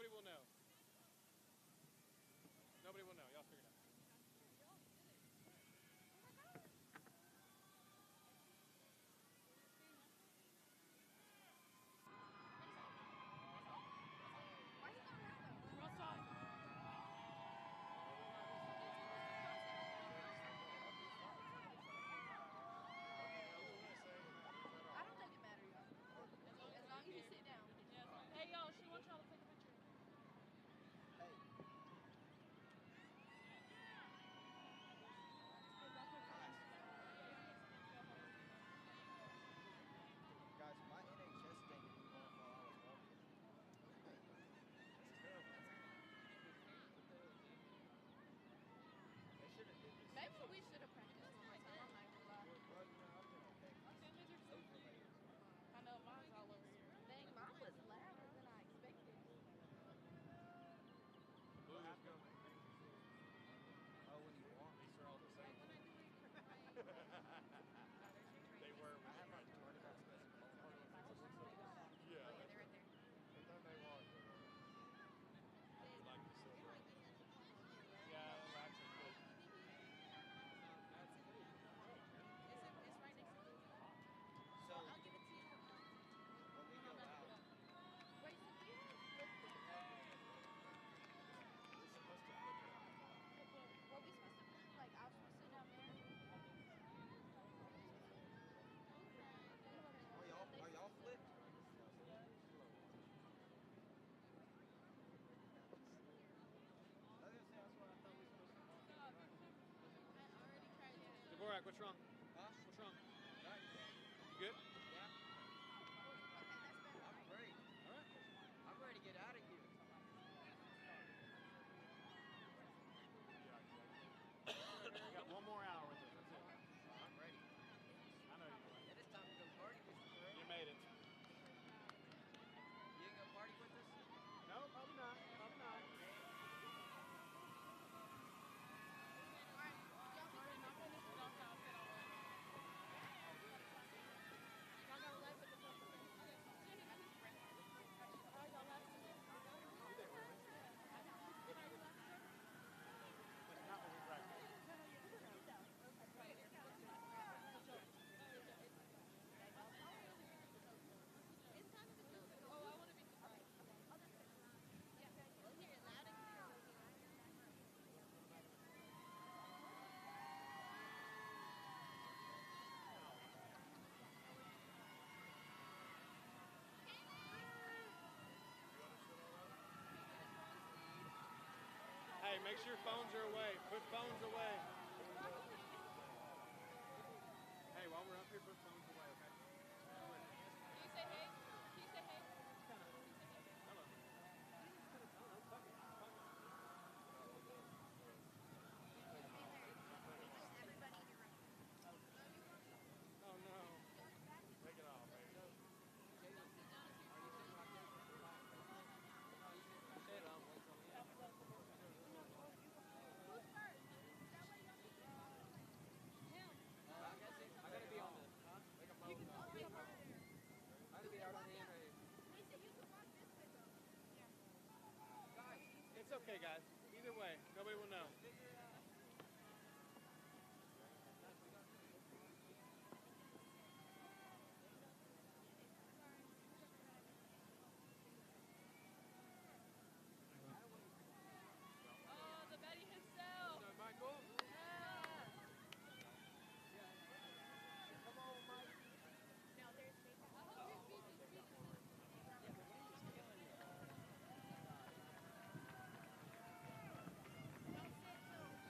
Nobody will know. Nobody will know. Y'all figure it out. Hey, y'all, she wants y'all to take a picture. Hey. Guys, my NHS thing didn't go off while I was walking. That's terrible. They should have did this. Maybe we should have practiced one more time. I'm not gonna lie. Well, you know, I've been okay. Overlays. I know mine's all over here. Dang, mine was louder than I expected. Blue is going. Oh, when you walk, These are all the same. They were. I have like 20 bucks less in phone. Yeah. They're right there. But then they walked. I do like the silver. Yeah, the wax is good. That's good. It's right next to me. So, I'll give it to you. when we go out, Wait, so we have flipped it. we're supposed to flip it. Were we supposed to flip? Like, I was supposed to sit down there? Are y'all flipped? Dvorak, what's wrong? Huh? What's wrong? Right. You good? Yeah. I'm great. All right. I'm ready to get out of here. We got one more hour with us. That's it. I'm ready. I know you will. It is time to go party with you, bro. You made it. You ain't gonna party with us? No, probably not. Probably not. But not when we practice. Oh, I want to be surprised. Yeah, we'll hear it loud and clear. Hey, make sure your phones are away. Put phones away. Hey, while we're up here, put phones away, okay? Can you say hey? Can you say hey? Hello. Oh no. Take it off, baby. I gotta be on this. Huh? Like a boat. I gotta be out on the end right here. Guys, It's okay, guys. Either way, nobody will know. Oh, the Betty himself. So, Michael? Yeah. come on, Mike. No, there's Don't sit so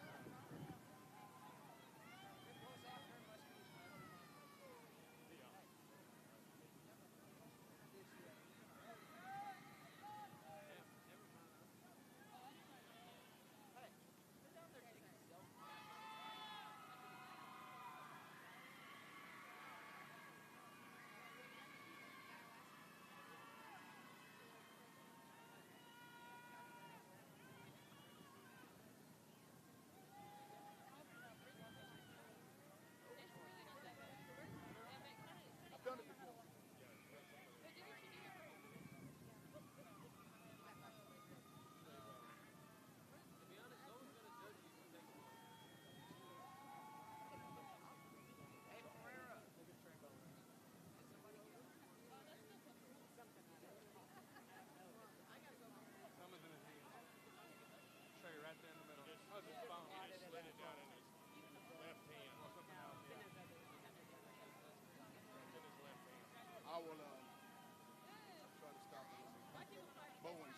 I will try to stop it. Bowens.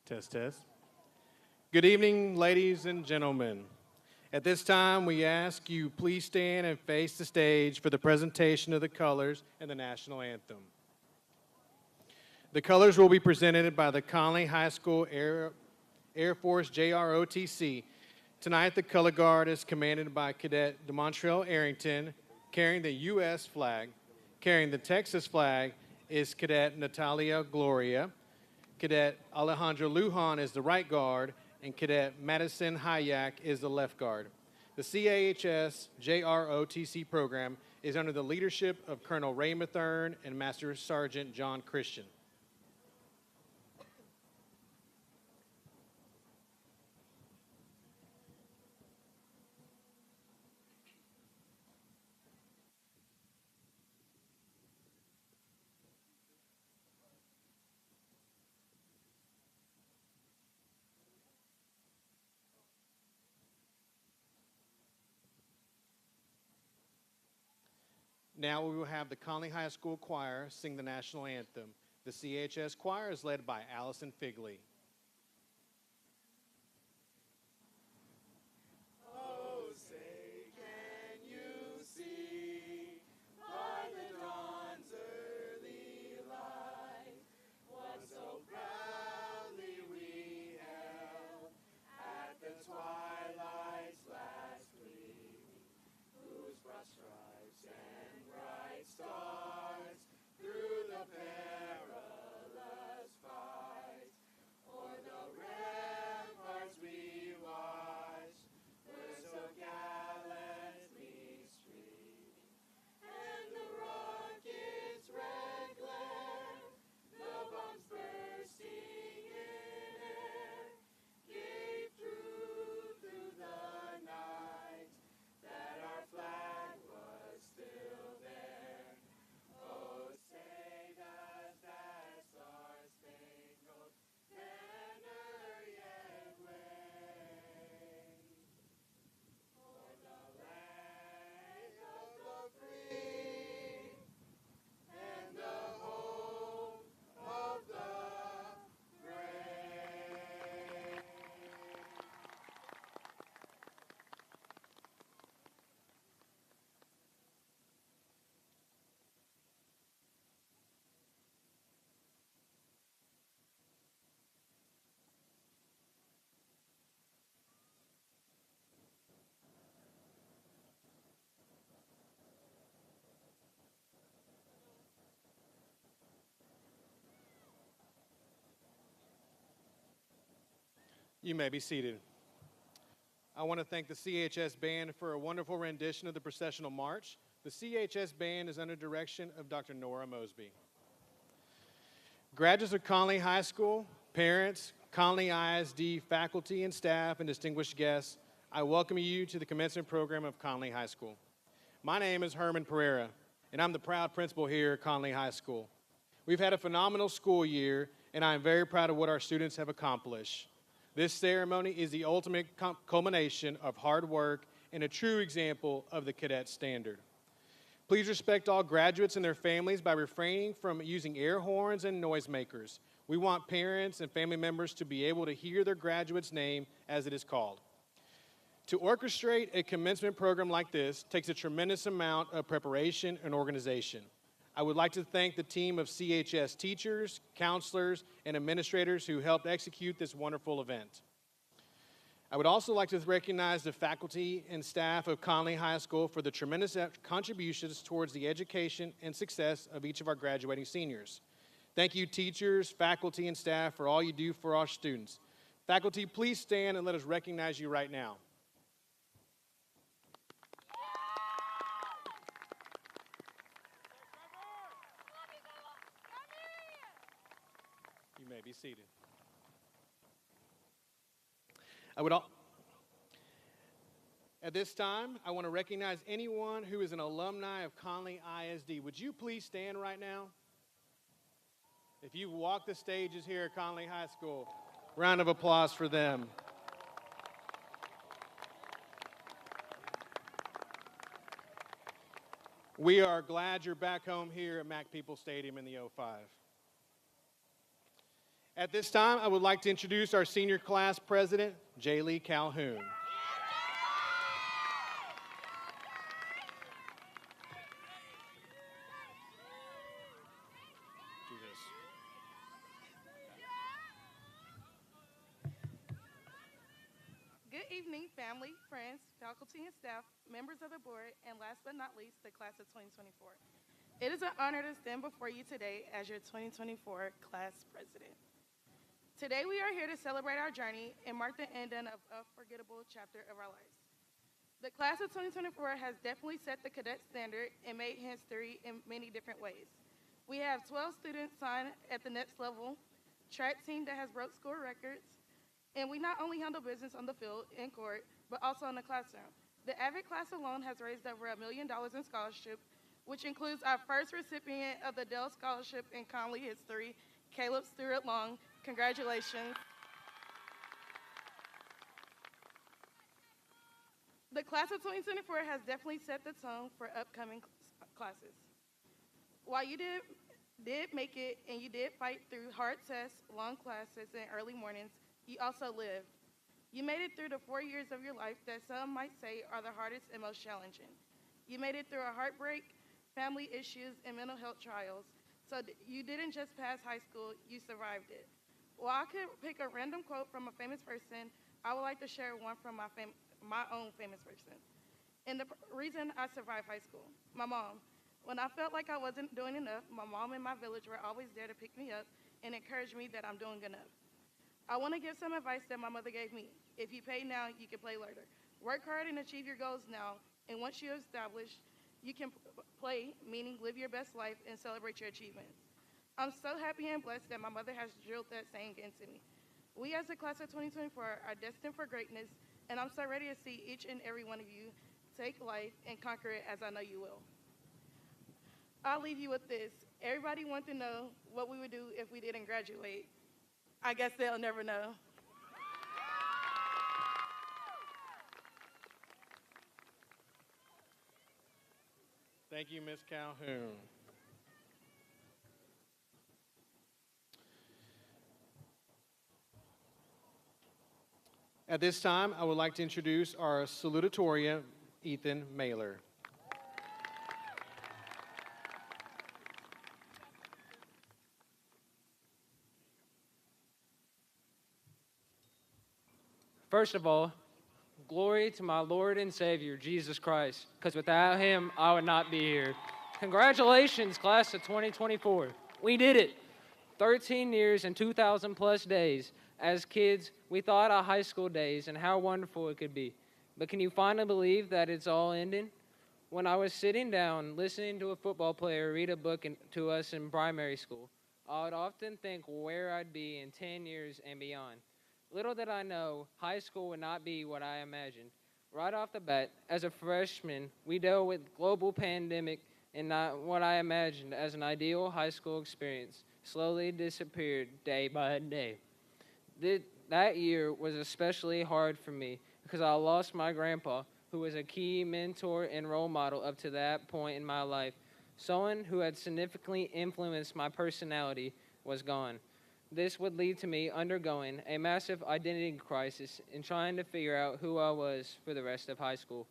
Test, test. Good evening, ladies and gentlemen. At this time, we ask you please stand and face the stage for the presentation of the colors and the national anthem. The colors will be presented by the Conley High School Air Force JROTC. Tonight, the color guard is commanded by Cadet DeMontrell Arrington, carrying the U.S. flag. Carrying the Texas flag is Cadet Natalia Gloria. Cadet Alejandro Lujan is the right guard, and Cadet Madison Hayak is the left guard. The CAHS JROTC program is under the leadership of Colonel Ray Mathern and Master Sergeant John Christian. Now we will have the Conley High School Choir sing the national anthem. The CHS Choir is led by Allison Figley. Oh, say, can you see by the dawn's early light what so proudly we held at the twilight's last gleaming, whose broad stripes and bright stars through the perilous fight o'er the ramparts we watched were so gallantly streaming, and the rocket's red glare, the bombs bursting in air, gave proof through the night that our flag was still there. Oh, say does that star-spangled banner yet wave o'er the land of the free and the home of the brave? You may be seated. I want to thank the CHS Band for a wonderful rendition of the Processional March. The CHS Band is under direction of Dr. Nora Mosby. Graduates of Conley High School, parents, Conley ISD faculty and staff, and distinguished guests, I welcome you to the commencement program of Conley High School. My name is Herman Pereira, and I'm the proud principal here at Conley High School. We've had a phenomenal school year, and I am very proud of what our students have accomplished. This ceremony is the ultimate culmination of hard work and a true example of the cadet standard. Please respect all graduates and their families by refraining from using air horns and noisemakers. We want parents and family members to be able to hear their graduate's name as it is called. To orchestrate a commencement program like this takes a tremendous amount of preparation and organization. I would like to thank the team of CHS teachers, counselors, and administrators who helped execute this wonderful event. I would also like to recognize the faculty and staff of Conley High School for the tremendous contributions towards the education and success of each of our graduating seniors. Thank you, teachers, faculty, and staff, for all you do for our students. Faculty, please stand and let us recognize you right now. You may be seated. At this time, I want to recognize anyone who is an alumni of Conley ISD. Would you please stand right now? If you've walked the stages here at Conley High School, round of applause for them. We are glad you're back home here at Mac People Stadium in the 05. At this time, I would like to introduce our senior class president, Jaylee Calhoun. Do this. Good evening, family, friends, faculty, and staff, members of the board, and last but not least, the class of 2024. It is an honor to stand before you today as your 2024 class president. Today, we are here to celebrate our journey and mark the ending of an unforgettable chapter of our lives. The class of 2024 has definitely set the cadet standard and made history in many different ways. We have 12 students signed at the next level, track team that has broke school records, and we not only handle business on the field, in court, but also in the classroom. The AVID class alone has raised over $1 million in scholarship, which includes our first recipient of the Dell Scholarship in Conley history, Caleb Stewart Long. Congratulations. The class of 2024 has definitely set the tone for upcoming classes. While you did make it and you did fight through hard tests, long classes, and early mornings, you also lived. You made it through the 4 years of your life that some might say are the hardest and most challenging. You made it through a heartbreak, family issues, and mental health trials. So you didn't just pass high school, you survived it. While I could pick a random quote from a famous person, I would like to share one from my own famous person. And the reason I survived high school, my mom. When I felt like I wasn't doing enough, my mom and my village were always there to pick me up and encourage me that I'm doing enough. I want to give some advice that my mother gave me. If you pay now, you can play later. Work hard and achieve your goals now, and once you establish, you can play, meaning live your best life and celebrate your achievements. I'm so happy and blessed that my mother has drilled that saying into me. We as the class of 2024 are destined for greatness, and I'm so ready to see each and every one of you take life and conquer it as I know you will. I'll leave you with this. Everybody wants to know what we would do if we didn't graduate. I guess they'll never know. Thank you, Ms. Calhoun. At this time, I would like to introduce our Salutatorian, Ethan Mailer. First of all, glory to my Lord and Savior, Jesus Christ, because without him, I would not be here. Congratulations, class of 2024. We did it. 13 years and 2,000 plus days. As kids, we thought our high school days and how wonderful it could be. But can you finally believe that it's all ending? When I was sitting down, listening to a football player read a book to us in primary school, I would often think where I'd be in 10 years and beyond. Little did I know, high school would not be what I imagined. Right off the bat, as a freshman, we dealt with global pandemic and not what I imagined as an ideal high school experience slowly disappeared day by day. That year was especially hard for me because I lost my grandpa, who was a key mentor and role model up to that point in my life. Someone who had significantly influenced my personality was gone. This would lead to me undergoing a massive identity crisis and trying to figure out who I was for the rest of high school.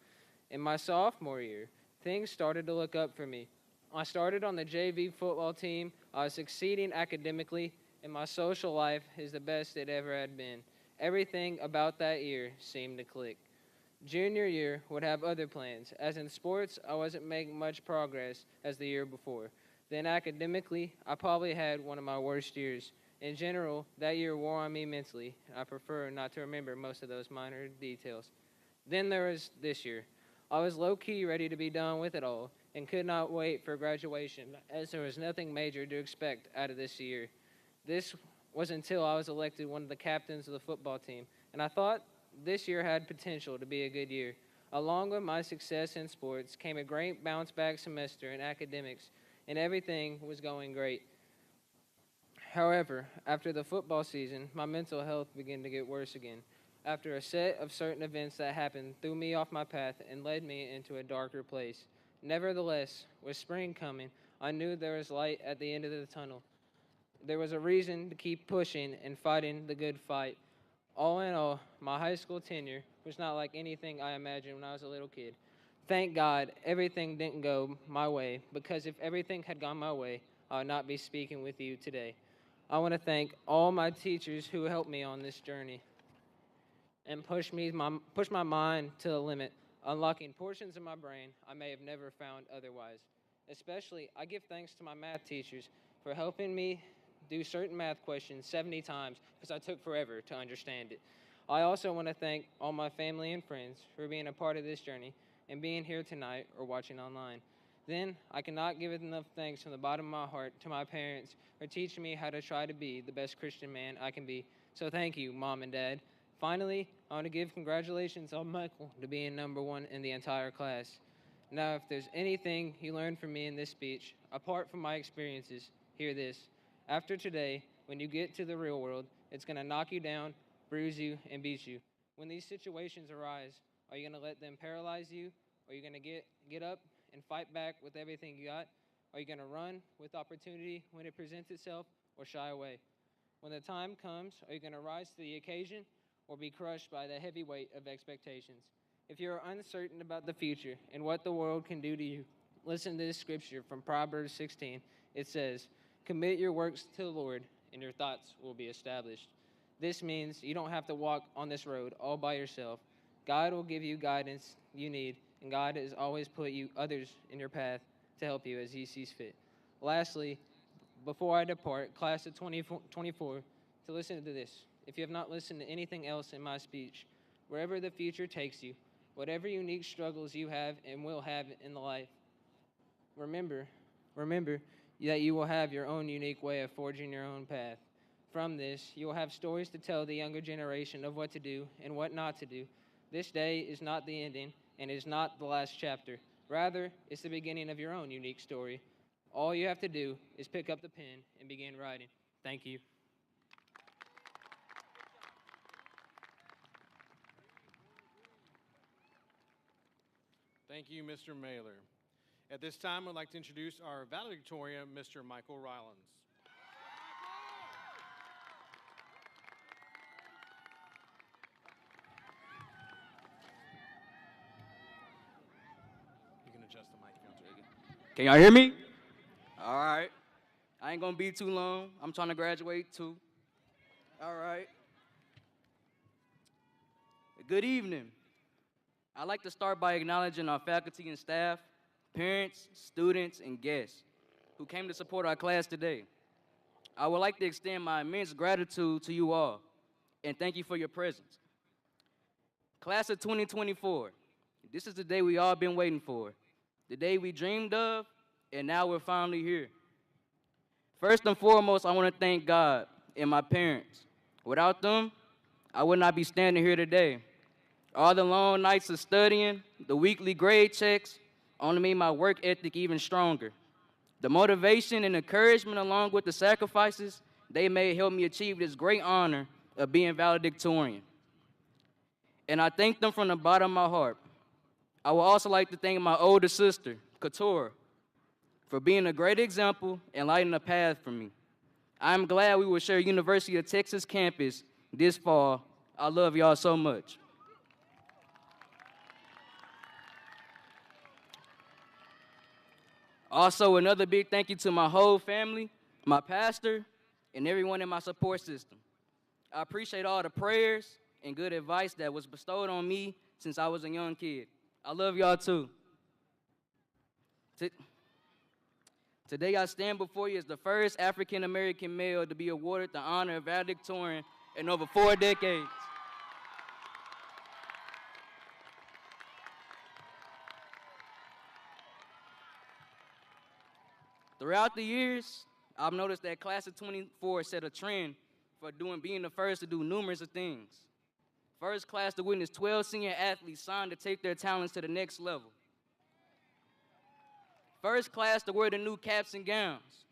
In my sophomore year, things started to look up for me. I started on the JV football team, I was succeeding academically, and my social life is the best it ever had been. Everything about that year seemed to click. Junior year would have other plans. As in sports, I wasn't making much progress as the year before. Then academically, I probably had one of my worst years. In general, that year wore on me mentally. I prefer not to remember most of those minor details. Then there was this year. I was low-key ready to be done with it all and could not wait for graduation, as there was nothing major to expect out of this year. This was until I was elected one of the captains of the football team, and I thought this year had potential to be a good year. Along with my success in sports came a great bounce-back semester in academics, and everything was going great. However, after the football season, my mental health began to get worse again. After a set of certain events that happened threw me off my path and led me into a darker place. Nevertheless, with spring coming, I knew there was light at the end of the tunnel. There was a reason to keep pushing and fighting the good fight. All in all, my high school tenure was not like anything I imagined when I was a little kid. Thank God everything didn't go my way, because if everything had gone my way, I would not be speaking with you today. I want to thank all my teachers who helped me on this journey and push my mind to the limit, unlocking portions of my brain I may have never found otherwise. Especially, I give thanks to my math teachers for helping me do certain math questions 70 times because I took forever to understand it. I also want to thank all my family and friends for being a part of this journey and being here tonight or watching online. Then, I cannot give enough thanks from the bottom of my heart to my parents for teaching me how to try to be the best Christian man I can be. So thank you, Mom and Dad. Finally, I want to give congratulations on Michael to being number one in the entire class. Now, if there's anything you learned from me in this speech, apart from my experiences, hear this. After today, when you get to the real world, it's going to knock you down, bruise you, and beat you. When these situations arise, are you going to let them paralyze you? Or are you going to get up and fight back with everything you got? Are you going to run with opportunity when it presents itself, or shy away? When the time comes, are you going to rise to the occasion or be crushed by the heavy weight of expectations? If you're uncertain about the future and what the world can do to you, listen to this scripture from Proverbs 16. It says, "Commit your works to the Lord, and your thoughts will be established." This means you don't have to walk on this road all by yourself. God will give you guidance you need, and God has always put others in your path to help you as He sees fit. Lastly, before I depart, class of 2024, to listen to this. If you have not listened to anything else in my speech, wherever the future takes you, whatever unique struggles you have and will have in the life, remember that you will have your own unique way of forging your own path. From this, you will have stories to tell the younger generation of what to do and what not to do. This day is not the ending, and it is not the last chapter. Rather, it's the beginning of your own unique story. All you have to do is pick up the pen and begin writing. Thank you. Thank you, Mr. Mailer. At this time, I'd like to introduce our valedictorian, Mr. Michael Rylands. You can adjust the mic. Can y'all hear me? All right. I ain't gonna be too long. I'm trying to graduate too. All right. Good evening. I'd like to start by acknowledging our faculty and staff, parents, students, and guests who came to support our class today. I would like to extend my immense gratitude to you all, and thank you for your presence. Class of 2024, this is the day we all been waiting for, the day we dreamed of, and now we're finally here. First and foremost, I want to thank God and my parents. Without them, I would not be standing here today. All the long nights of studying, the weekly grade checks, only made my work ethic even stronger. The motivation and encouragement along with the sacrifices they made helped me achieve this great honor of being valedictorian. And I thank them from the bottom of my heart. I would also like to thank my older sister, Katora, for being a great example and lighting the path for me. I'm glad we will share University of Texas campus this fall. I love y'all so much. Also, another big thank you to my whole family, my pastor, and everyone in my support system. I appreciate all the prayers and good advice that was bestowed on me since I was a young kid. I love y'all too. Today I stand before you as the first African American male to be awarded the honor of Valedictorian in over 4 decades. Throughout the years, I've noticed that class of 24 set a trend for being the first to do numerous of things. First class to witness 12 senior athletes signed to take their talents to the next level. First class to wear the new caps and gowns.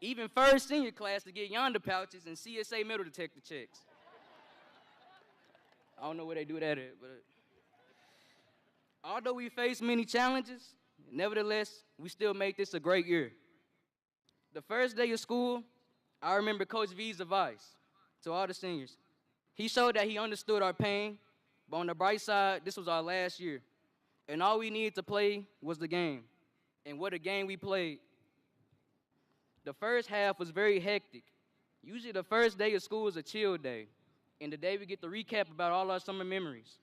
Even first senior class to get yonder pouches and CSA metal detector checks. I don't know where they do that at, but although we face many challenges, nevertheless, we still make this a great year. The first day of school, I remember Coach V's advice to all the seniors. He showed that he understood our pain, but on the bright side, this was our last year. And all we needed to play was the game. And what a game we played. The first half was very hectic. Usually the first day of school is a chill day, and the day we get to recap about all our summer memories.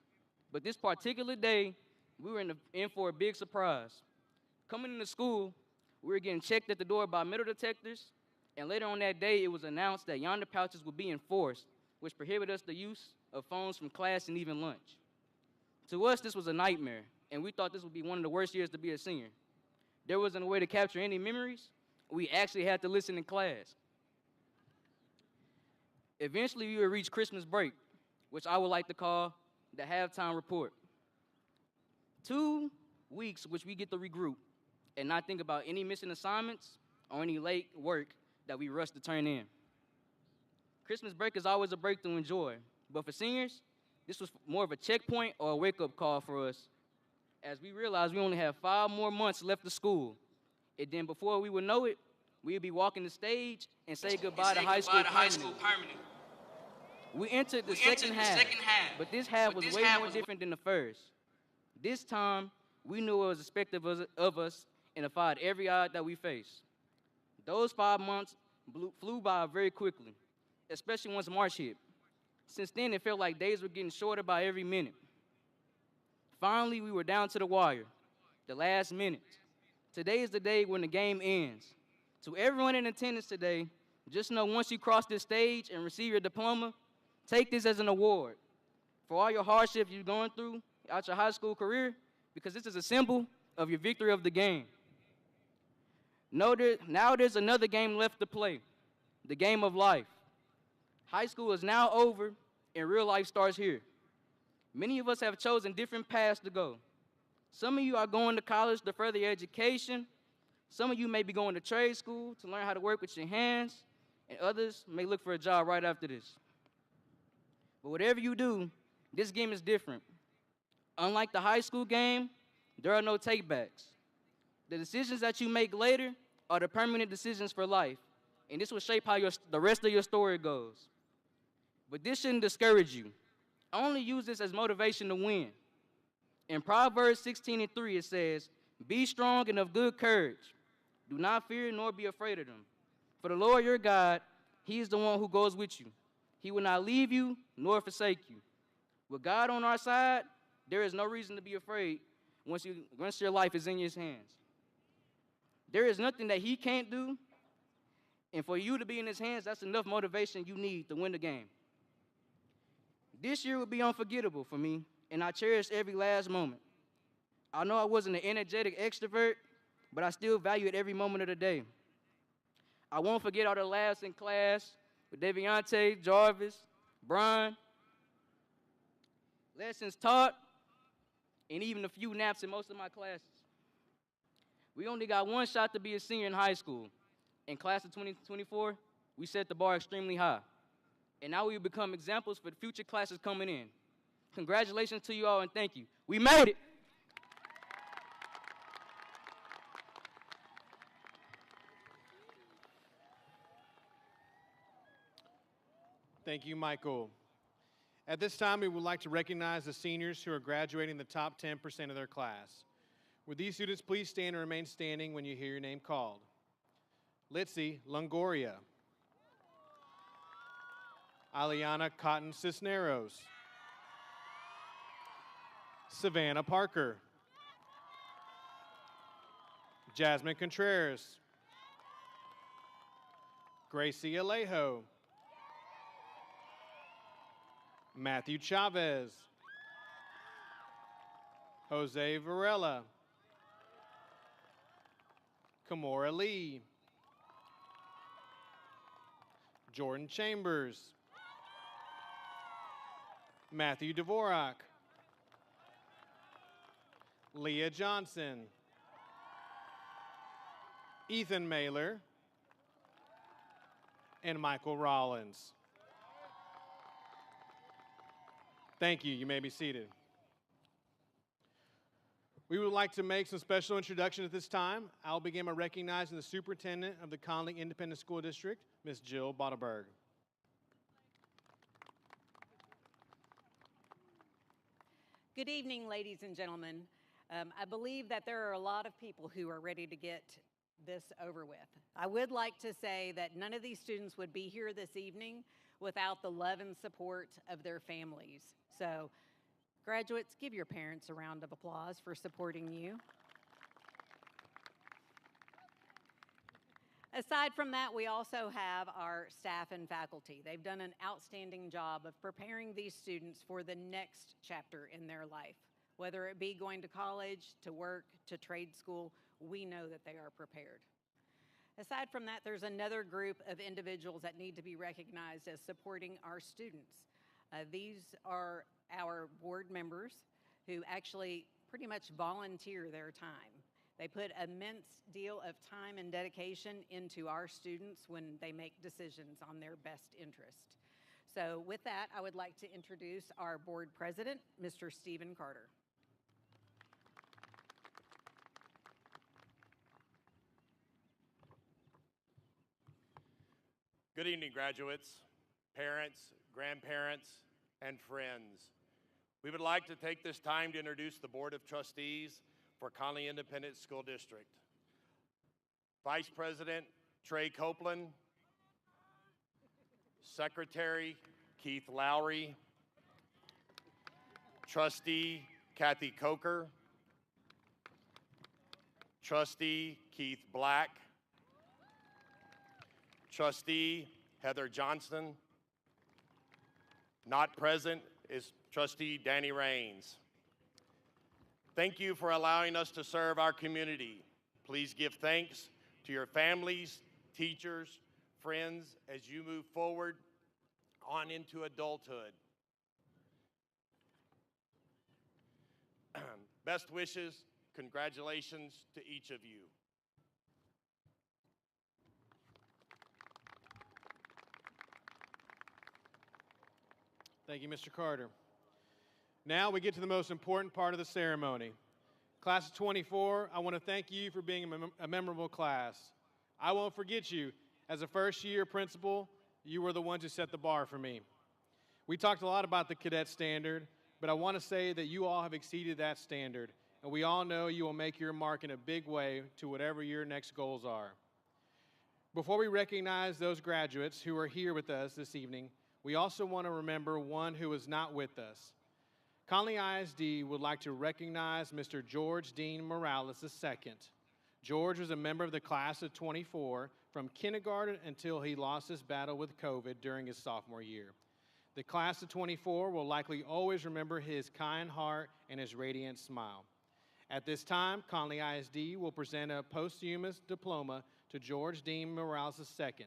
But this particular day, we were in for a big surprise. Coming into school, we were getting checked at the door by metal detectors, and later on that day, it was announced that yonder pouches would be enforced, which prohibited us the use of phones from class and even lunch. To us, this was a nightmare, and we thought this would be one of the worst years to be a senior. There wasn't a way to capture any memories. We actually had to listen in class. Eventually, we would reach Christmas break, which I would like to call the halftime report. 2 weeks which we get to regroup and not think about any missing assignments or any late work that we rush to turn in. Christmas break is always a break to enjoy, but for seniors, this was more of a checkpoint or a wake-up call for us, as we realized we only have 5 more months left of school. And then before we would know it, we would be walking the stage and say goodbye to high school permanently. We entered the second half, but this half was way more different than the first. This time, we knew what was expected of us and defied every odd that we faced. Those 5 months flew by very quickly, especially once March hit. Since then, it felt like days were getting shorter by every minute. Finally, we were down to the wire, the last minute. Today is the day when the game ends. To everyone in attendance today, just know once you cross this stage and receive your diploma, take this as an award for all your hardships you're going through out your high school career, because this is a symbol of your victory of the game. Now there's another game left to play, the game of life. High school is now over and real life starts here. Many of us have chosen different paths to go. Some of you are going to college to further your education. Some of you may be going to trade school to learn how to work with your hands, and others may look for a job right after this. But whatever you do, this game is different. Unlike the high school game, there are no takebacks. The decisions that you make later are the permanent decisions for life, and this will shape how the rest of your story goes. But this shouldn't discourage you. Only use this as motivation to win. In Proverbs 16:3, it says, "Be strong and of good courage. Do not fear nor be afraid of them. For the Lord your God, he is the one who goes with you. He will not leave you nor forsake you." With God on our side, there is no reason to be afraid once your life is in his hands. There is nothing that he can't do, and for you to be in his hands, that's enough motivation you need to win the game. This year will be unforgettable for me, and I cherish every last moment. I know I wasn't an energetic extrovert, but I still value it every moment of the day. I won't forget all the laughs in class with Deviante, Jarvis, Brian, lessons taught, and even a few naps in most of my classes. We only got one shot to be a senior in high school. In class of 2024, we set the bar extremely high. And now we become examples for the future classes coming in. Congratulations to you all, and thank you. We made it. Thank you, Michael. At this time, we would like to recognize the seniors who are graduating the top 10% of their class. Would these students please stand and remain standing when you hear your name called? Litzy Longoria. Aliana Cotton Cisneros. Savannah Parker. Jasmine Contreras, Gracie Alejo, Matthew Chavez, Jose Varela, Kamora Lee, Jordan Chambers, Matthew Dvorak, Leah Johnson, Ethan Mailer, and Michael Rollins. Thank you. You may be seated. We would like to make some special introductions at this time. I'll begin by recognizing the superintendent of the Conley Independent School District, Ms. Jill Bodelberg. Good evening, ladies and gentlemen. I believe that there are a lot of people who are ready to get this over with. I would like to say that none of these students would be here this evening without the love and support of their families. So, graduates, give your parents a round of applause for supporting you. Aside from that, we also have our staff and faculty. They've done an outstanding job of preparing these students for the next chapter in their life. Whether it be going to college, to work, to trade school, we know that they are prepared. Aside from that, there's another group of individuals that need to be recognized as supporting our students. These are our board members who actually pretty much volunteer their time. They put an immense deal of time and dedication into our students when they make decisions on their best interest. So with that, I would like to introduce our board president, Mr. Stephen Carter. Good evening, graduates, parents, grandparents, and friends. We would like to take this time to introduce the Board of Trustees for Conley Independent School District. Vice President Trey Copeland, Secretary Keith Lowry, Trustee Kathy Coker, Trustee Keith Black, Trustee Heather Johnston. Not present is Trustee Danny Rains. Thank you for allowing us to serve our community. Please give thanks to your families, teachers, friends as you move forward on into adulthood. Best wishes, congratulations to each of you. Thank you, Mr. Carter. Now we get to the most important part of the ceremony. Class of 24, I want to thank you for being a memorable class. I won't forget you. As a first-year principal, you were the ones who set the bar for me. We talked a lot about the cadet standard, but I want to say that you all have exceeded that standard, and we all know you will make your mark in a big way to whatever your next goals are. Before we recognize those graduates who are here with us this evening, we also want to remember one who is not with us. Conley ISD would like to recognize Mr. George Dean Morales II. George was a member of the class of 24 from kindergarten until he lost his battle with COVID during his sophomore year. The class of 24 will likely always remember his kind heart and his radiant smile. At this time, Conley ISD will present a posthumous diploma to George Dean Morales II.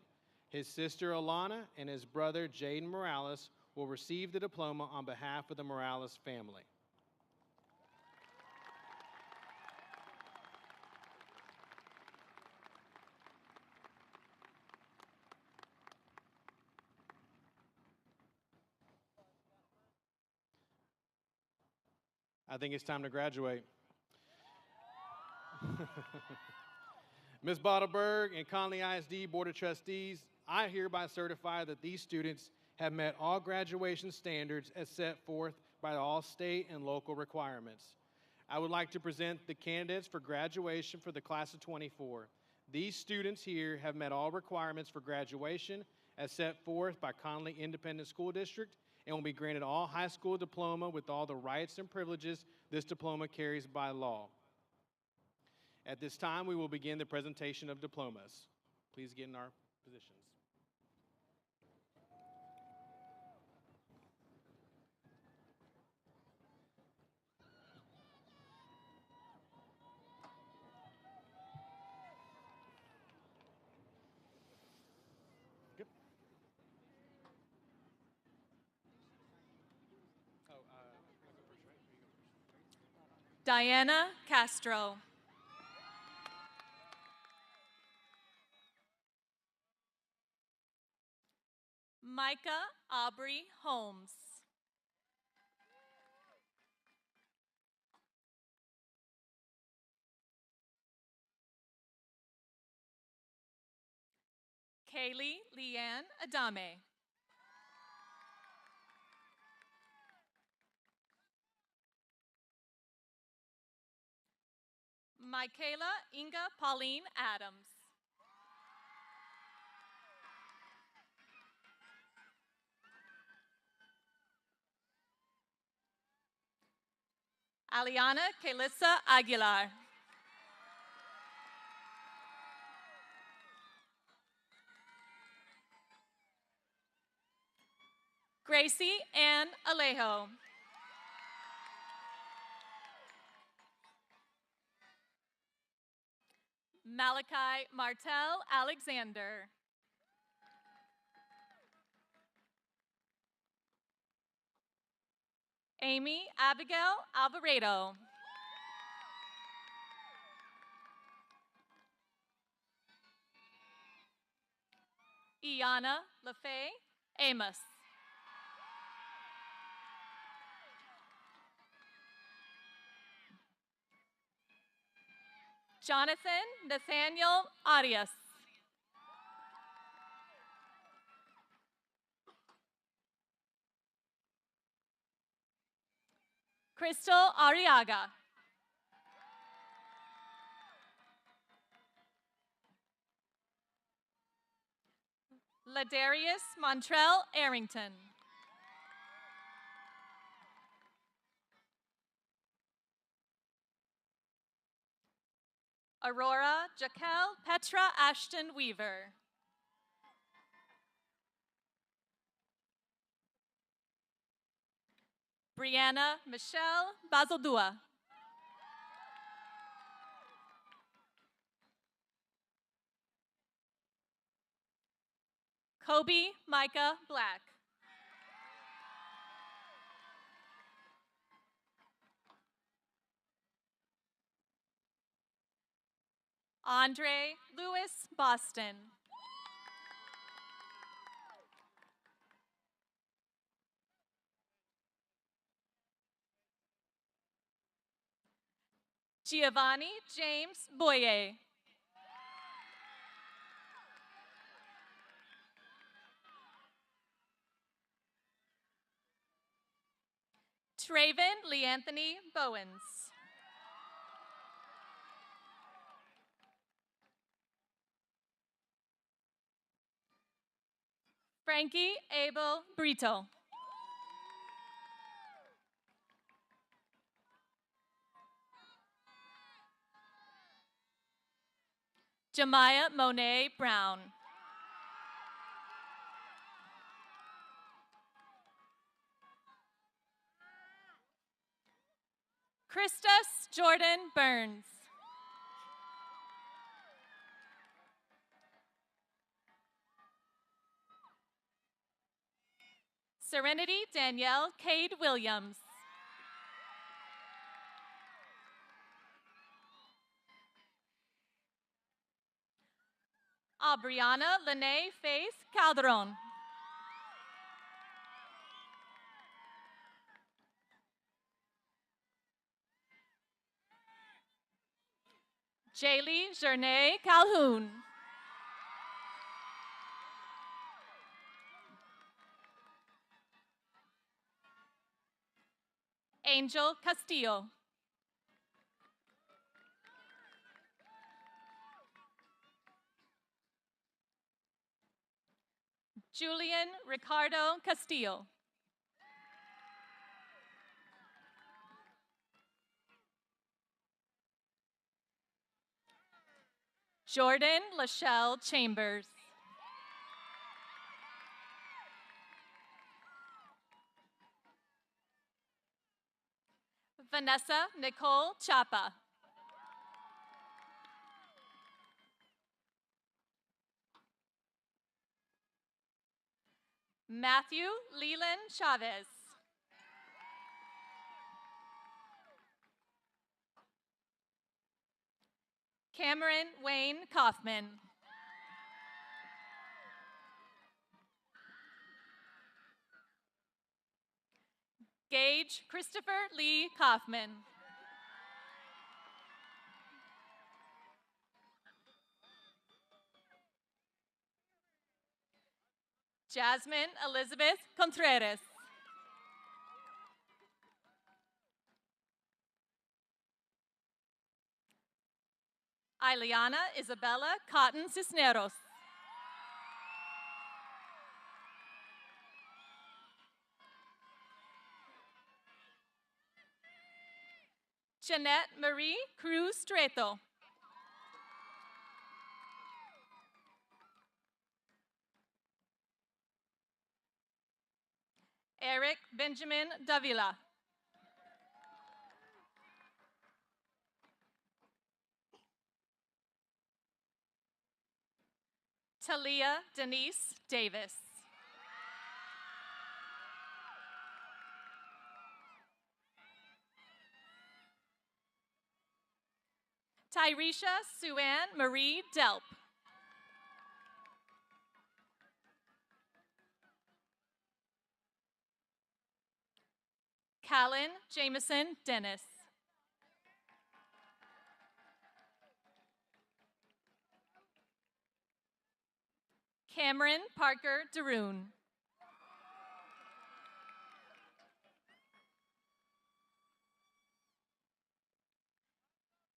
His sister Alana and his brother Jaden Morales will receive the diploma on behalf of the Morales family. I think it's time to graduate. Ms. Bodelberg and Conley ISD Board of Trustees, I hereby certify that these students have met all graduation standards as set forth by all state and local requirements. I would like to present the candidates for graduation for the class of 24. These students here have met all requirements for graduation as set forth by Conley Independent School District and will be granted all high school diploma with all the rights and privileges this diploma carries by law. At this time, we will begin the presentation of diplomas. Please get in our positions. Good. Diana Castro. Micah Aubrey Holmes. Kaylee Leanne Adame. Michaela Inga Pauline Adams. Aliana Kalissa Aguilar. Gracie Ann Alejo. Malachi Martel Alexander. Amy Abigail Alvarado. Iana LaFay Amos. Jonathan Nathaniel Arias. Crystal Arriaga. Ladarius Montrell Arrington. Aurora Jaquel Petra Ashton Weaver. Brianna Michelle Bazaldua. Kobe Micah Black. Andre Lewis Boston. Giovanni James Boyer. Traven Leanthony Bowens. Frankie Abel Brito. Jemiah Monet Brown. Christus Jordan Burns. Serenity Danielle Cade Williams. Aubriana Lene Faith Calderon. Jaylee Journey Calhoun. Angel Castillo. Julian Ricardo Castillo. Jordan Lachelle Chambers. Vanessa Nicole Chapa. Matthew Leland Chavez. Cameron Wayne Kaufman. Gage Christopher Lee Kaufman. Jasmine Elizabeth Contreras. Ileana Isabella Cotton Cisneros. Jeanette Marie Cruz Streto. Eric Benjamin Davila. Talia Denise Davis. Tyresha Suanne Marie Delp. Callan Jameson Dennis. Cameron Parker Daroon.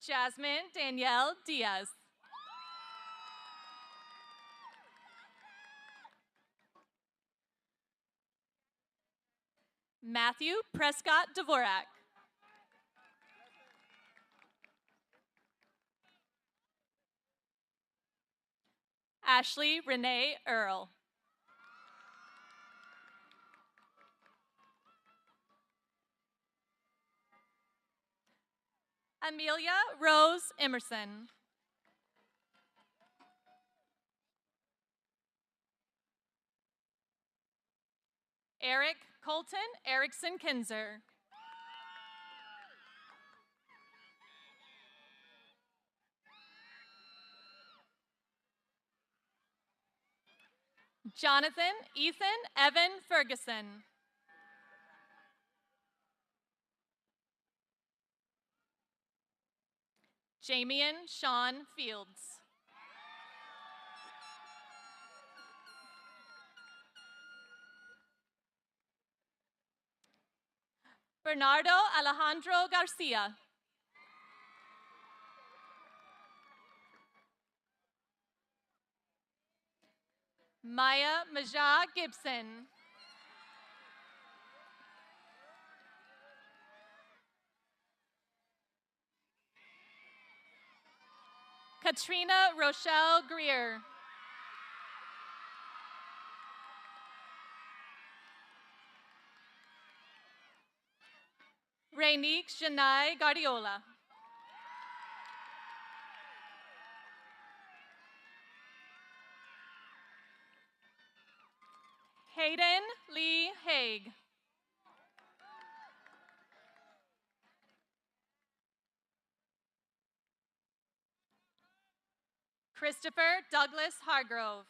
Jasmine Danielle Diaz. Matthew Prescott Dvorak. Ashley Renee Earl. Amelia Rose Emerson. Eric Colton Erickson Kinzer. Jonathan Ethan Evan Ferguson. Jamian Sean Fields. Bernardo Alejandro Garcia. Maya Majah Gibson. Katrina Rochelle Greer. Rainique Janai Guardiola. Hayden Lee Haig. Christopher Douglas Hargrove.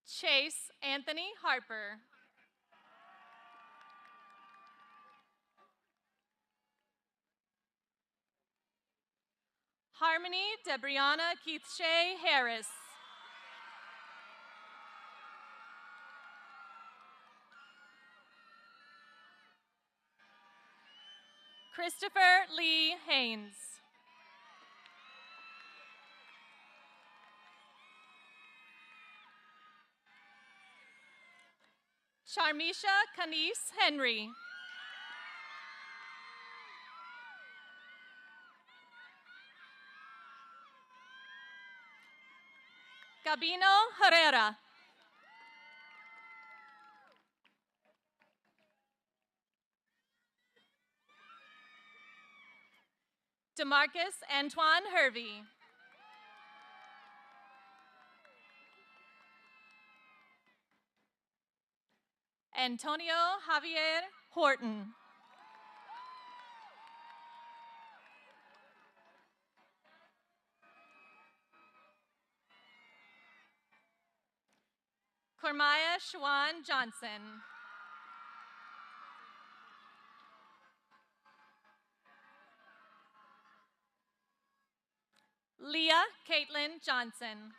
Chase Anthony Harper. Harmony Debrianna Keithshay Harris. Christopher Lee Haynes. Charmisha Kanice Henry. Gabino Herrera. Demarcus Antoine Hervey. Antonio Javier Horton. Cormaya Shawan Johnson. Leah Caitlin Johnson.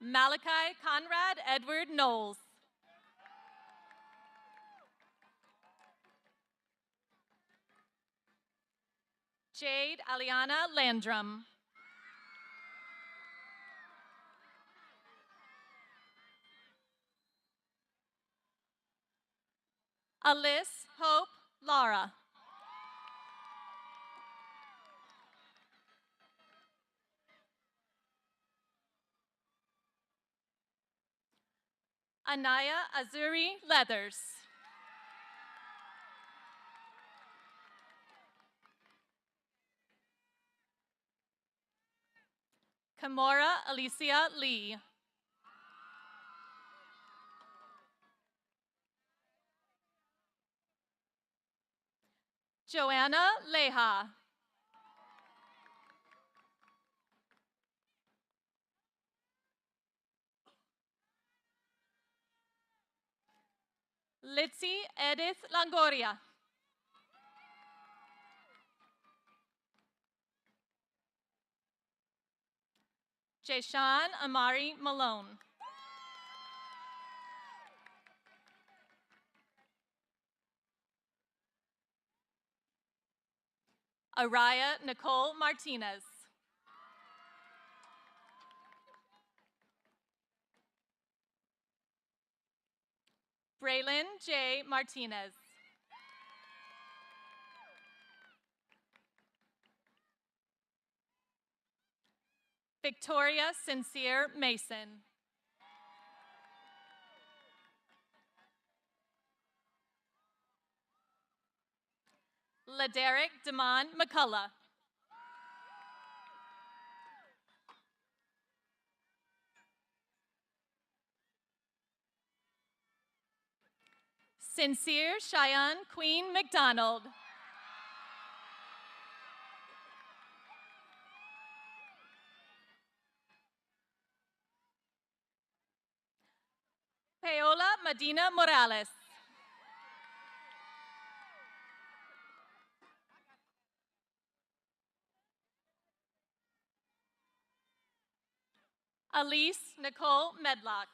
Malachi Conrad Edward Knowles. Jade Aliana Landrum. Alyss Hope Lara. Anaya Azuri Leathers. Kamora Alicia Lee. Joanna Leha. Litzy Edith Langoria. Jayshawn Amari Malone. Araya Nicole Martinez. Braylon J. Martinez. Victoria Sincere Mason. LaDerek Damon McCullough. Sincere Cheyenne Queen McDonald. Paola Medina Morales. Elise Nicole Medlock.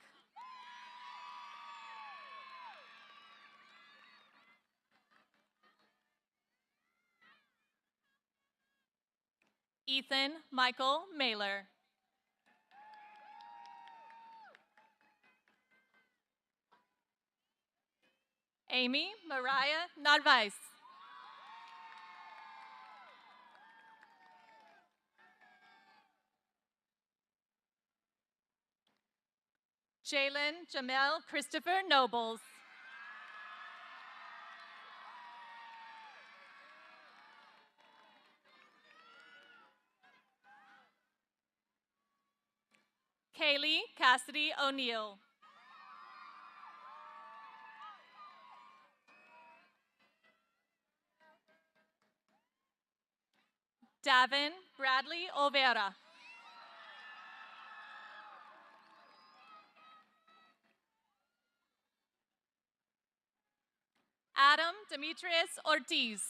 Ethan Michael Mailer. Amy Mariah Narvaez. Jalen Jamel Christopher Nobles. Kaylee Cassidy O'Neill. Davin Bradley Olvera. Adam Demetrius Ortiz.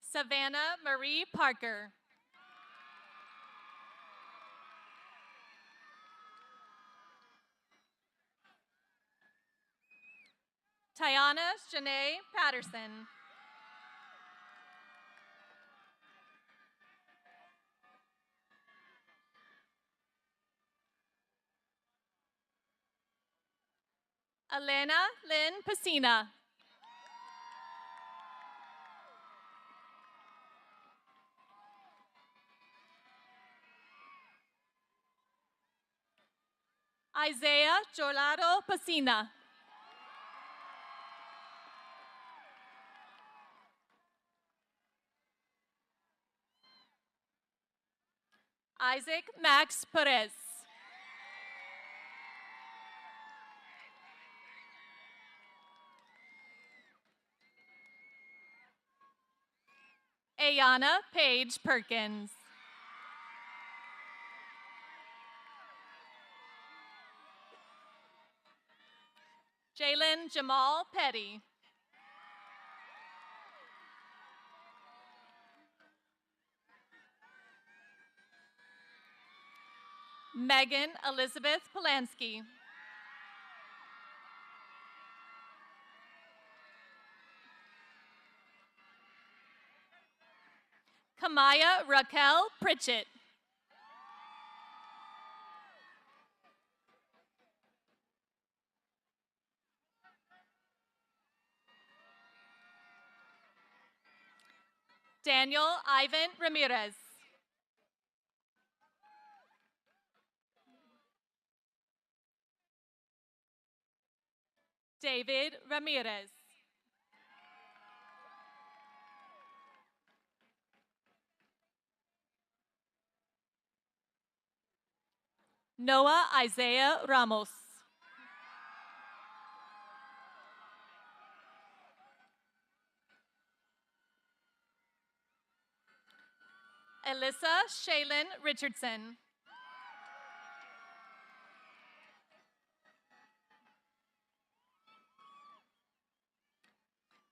Savannah Marie Parker. Tiana Janae Patterson. Elena Lynn Pacina. Isaiah Jolado Pacina. Isaac Max Perez. Ayana Paige Perkins. Jalen Jamal Petty. Megan Elizabeth Polanski. Kamaya Raquel Pritchett. Daniel Ivan Ramirez. David Ramirez. Noah Isaiah Ramos. Alyssa Shaylin Richardson.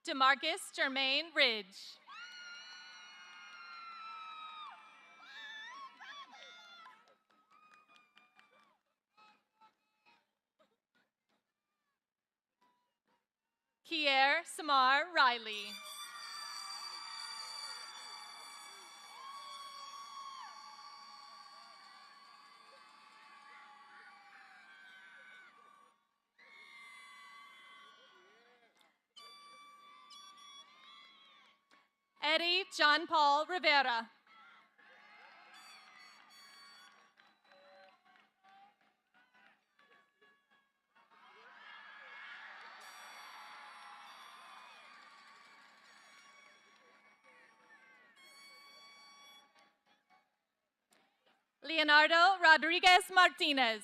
Demarcus Jermaine Ridge. Kier Samar Riley. Eddie John Paul Rivera. Leonardo Rodriguez Martinez.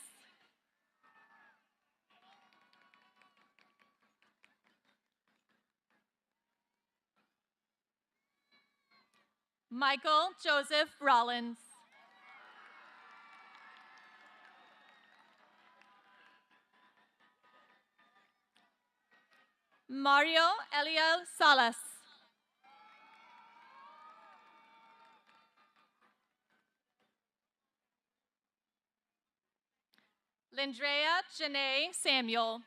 Michael Joseph Rollins. Mario Eliel Salas. Lindrea Janae Samuel.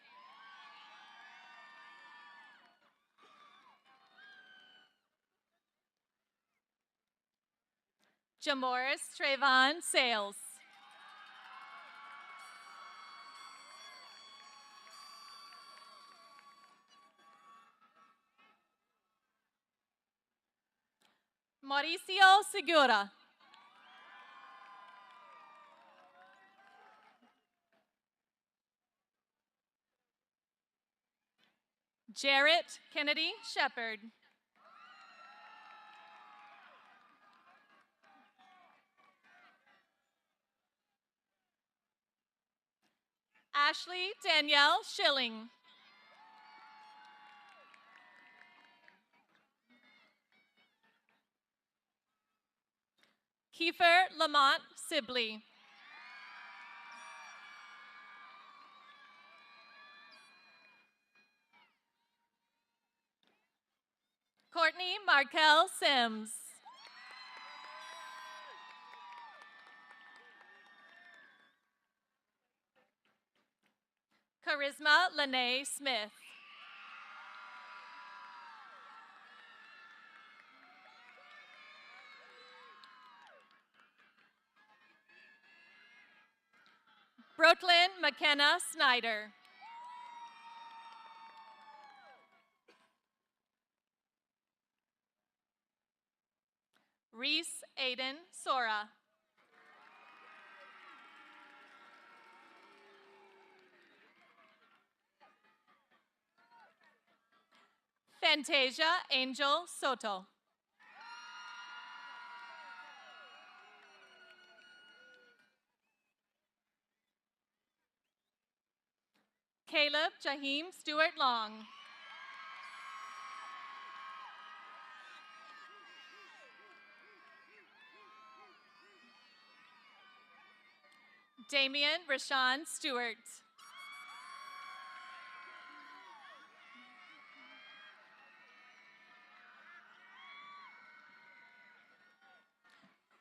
Jamoris Trayvon Sales. Mauricio Segura. Jarrett Kennedy Shepard. Ashley Danielle Schilling. Kiefer Lamont Sibley. Courtney Markel Sims. Charisma Lene Smith. Brooklyn McKenna Snyder. Reese Aiden Sora. Fantasia Angel Soto. Caleb Jaheim Stewart Long. Damian Rashawn Stewart.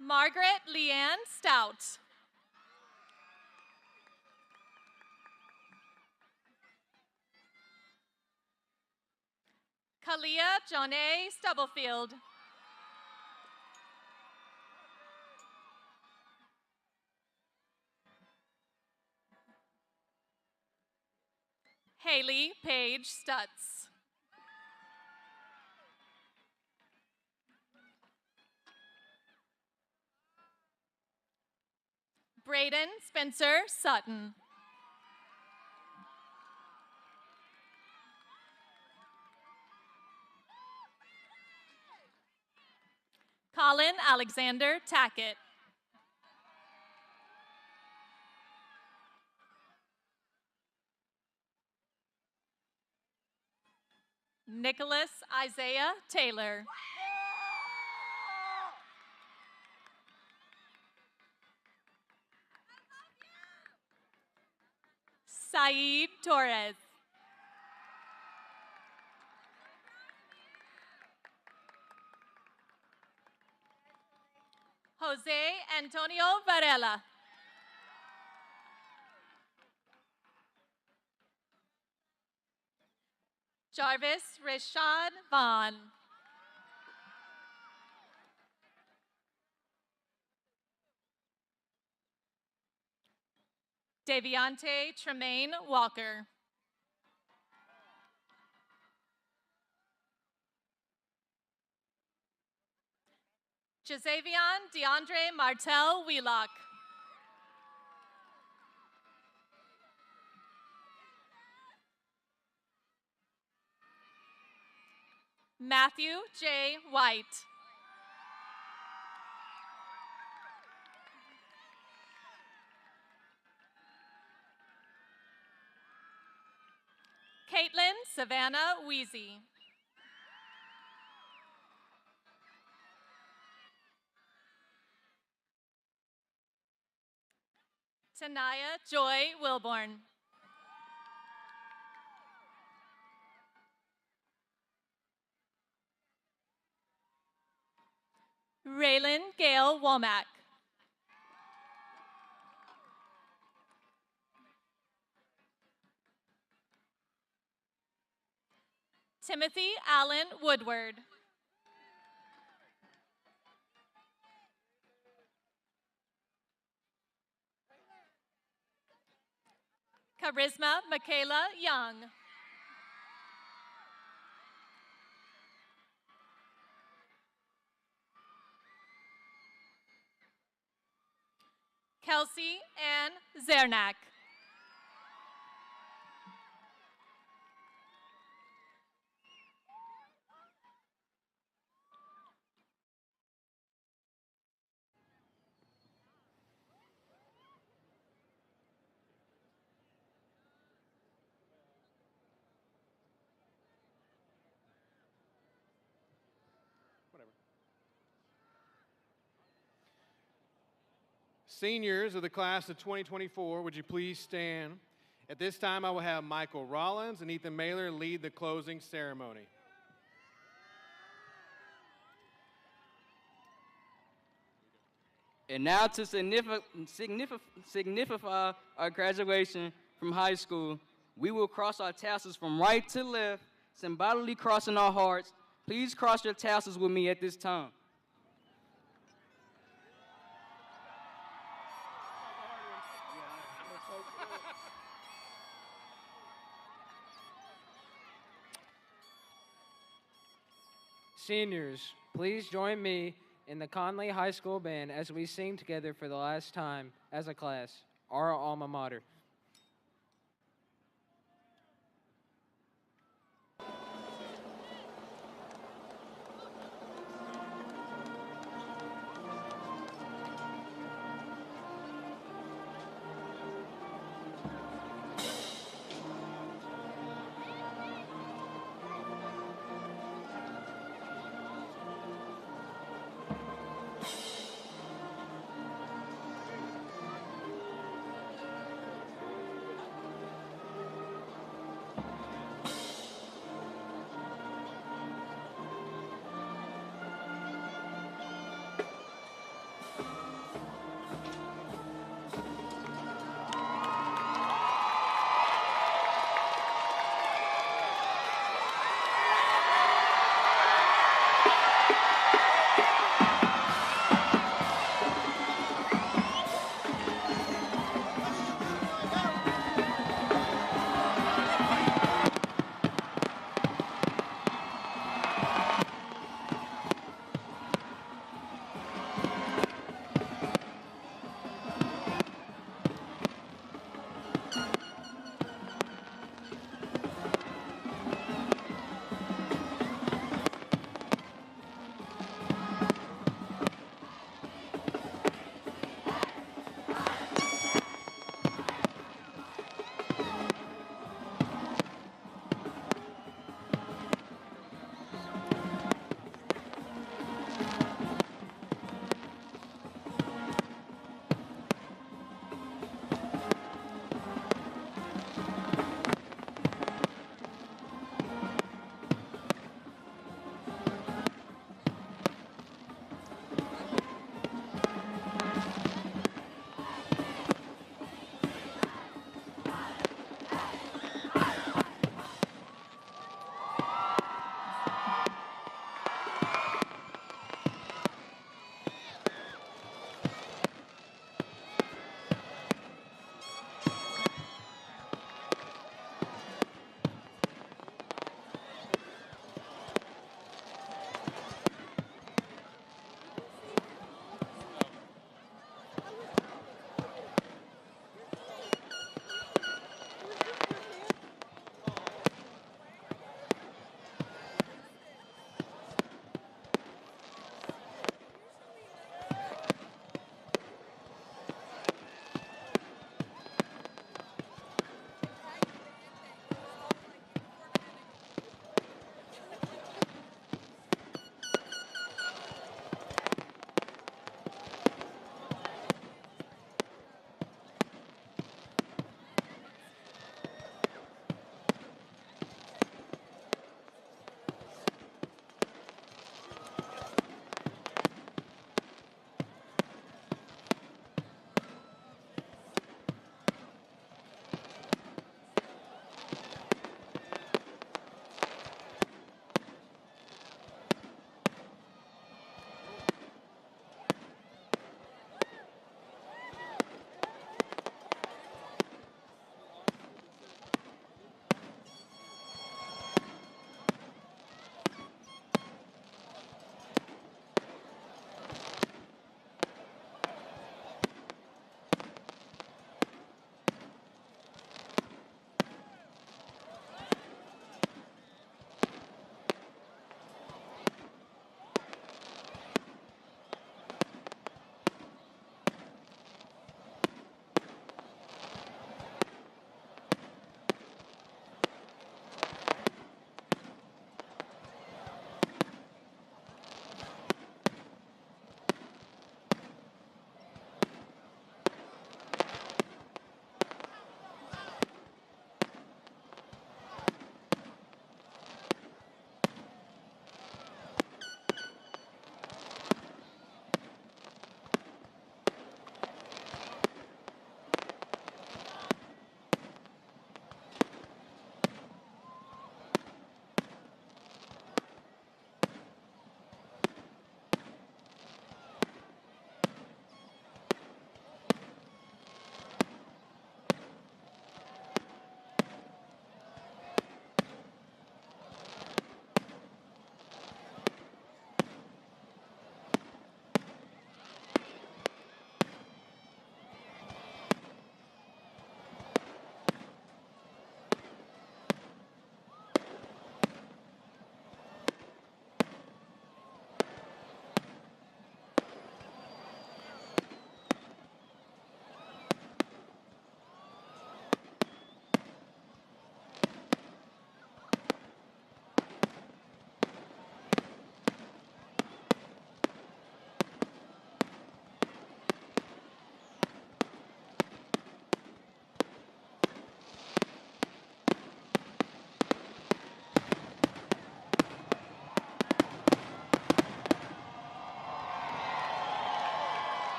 Margaret Leanne Stout. Kalia Johnay Stubblefield. Haley Paige Stutz. Braden Spencer Sutton. Colin Alexander Tackett. Nicholas Isaiah Taylor. Saeed Torres. Jose Antonio Varela. Jarvis Rashad Vaughn. Deviante Tremaine Walker. Jasavion DeAndre Martel Wheelock. Matthew J. White. Caitlin Savannah Weezy. Tanaya Joy Wilborn. Raylan Gale Womack. Timothy Allen Woodward. Charisma Michaela Young. Kelsey Ann Zernak. Seniors of the class of 2024, would you please stand? At this time, I will have Michael Rollins and Ethan Mailer lead the closing ceremony. And now to signify our graduation from high school, we will cross our tassels from right to left, symbolically crossing our hearts. Please cross your tassels with me at this time. Seniors, please join me in the Conley High School Band as we sing together for the last time as a class, our alma mater.